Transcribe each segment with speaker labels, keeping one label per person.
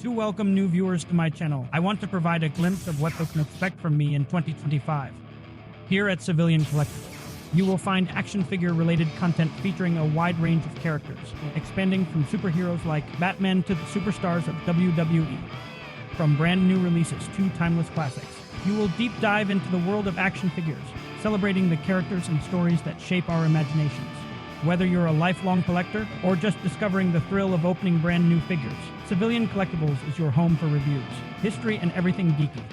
Speaker 1: To welcome new viewers to my channel, I want to provide a glimpse of what they can expect from me in 2025. Here at SeViLion Collectibles, you will find action figure-related content featuring a wide range of characters, expanding from superheroes like Batman to the superstars of WWE. From brand new releases to timeless classics, you will deep dive into the world of action figures, celebrating the characters and stories that shape our imaginations. Whether you're a lifelong collector or just discovering the thrill of opening brand new figures, SeViLion Collectibles is your home for reviews, history, and everything geeky.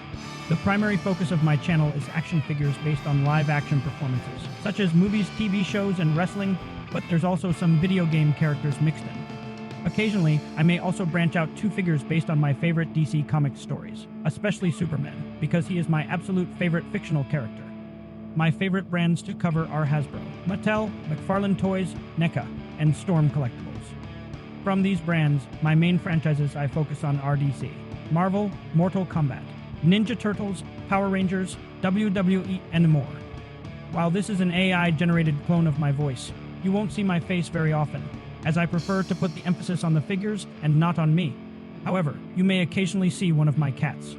Speaker 1: The primary focus of my channel is action figures based on live-action performances, such as movies, TV shows, and wrestling, but there's also some video game characters mixed in. Occasionally, I may also branch out to figures based on my favorite DC Comics stories, especially Superman, because he is my absolute favorite fictional character. My favorite brands to cover are Hasbro, Mattel, McFarlane Toys, NECA, and Storm Collectibles. From these brands, my main franchises I focus on are DC, Marvel, Mortal Kombat, Ninja Turtles, Power Rangers, WWE, and more. While this is an AI-generated clone of my voice, you won't see my face very often, as I prefer to put the emphasis on the figures and not on me. However, you may occasionally see one of my cats.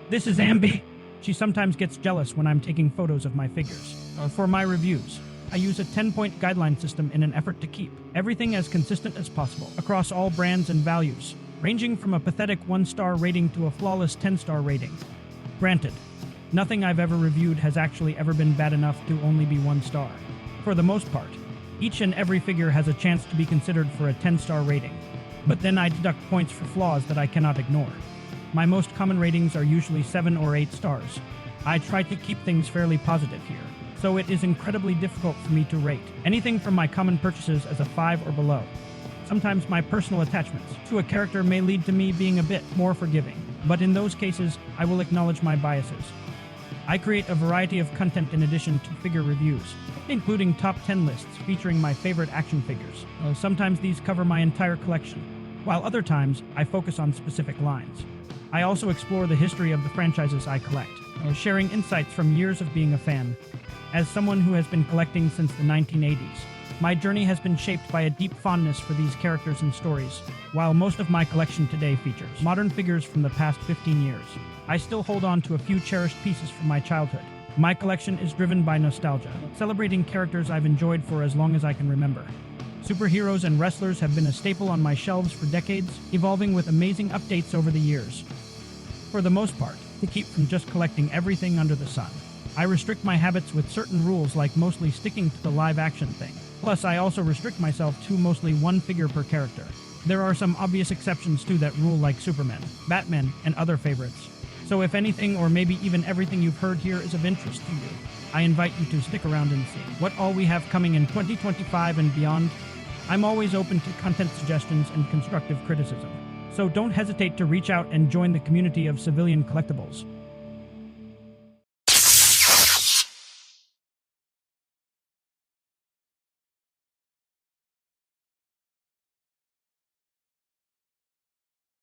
Speaker 1: This is Ambi. She sometimes gets jealous when I'm taking photos of my figures. For my reviews, I use a 10-point guideline system in an effort to keep everything as consistent as possible across all brands and values, ranging from a pathetic 1-star rating to a flawless 10-star rating. Granted, nothing I've ever reviewed has actually ever been bad enough to only be 1 star. For the most part, each and every figure has a chance to be considered for a 10-star rating, but then I deduct points for flaws that I cannot ignore. My most common ratings are usually 7 or 8 stars. I try to keep things fairly positive here, so it is incredibly difficult for me to rate anything from my common purchases as a 5 or below. Sometimes my personal attachments to a character may lead to me being a bit more forgiving, but in those cases, I will acknowledge my biases. I create a variety of content in addition to figure reviews, including top 10 lists featuring my favorite action figures. Sometimes these cover my entire collection, while other times I focus on specific lines. I also explore the history of the franchises I collect, sharing insights from years of being a fan. As someone who has been collecting since the 1980s, my journey has been shaped by a deep fondness for these characters and stories. While most of my collection today features modern figures from the past 15 years, I still hold on to a few cherished pieces from my childhood. My collection is driven by nostalgia, celebrating characters I've enjoyed for as long as I can remember. Superheroes and wrestlers have been a staple on my shelves for decades, evolving with amazing updates over the years. For the most part, to keep from just collecting everything under the sun, I restrict my habits with certain rules, like mostly sticking to the live-action thing. Plus, I also restrict myself to mostly 1 figure per character. There are some obvious exceptions to that rule, like Superman, Batman, and other favorites. So if anything or maybe even everything you've heard here is of interest to you, I invite you to stick around and see what all we have coming in 2025 and beyond. I'm always open to content suggestions and constructive criticism, so don't hesitate to reach out and join the community of SeViLion Collectibles.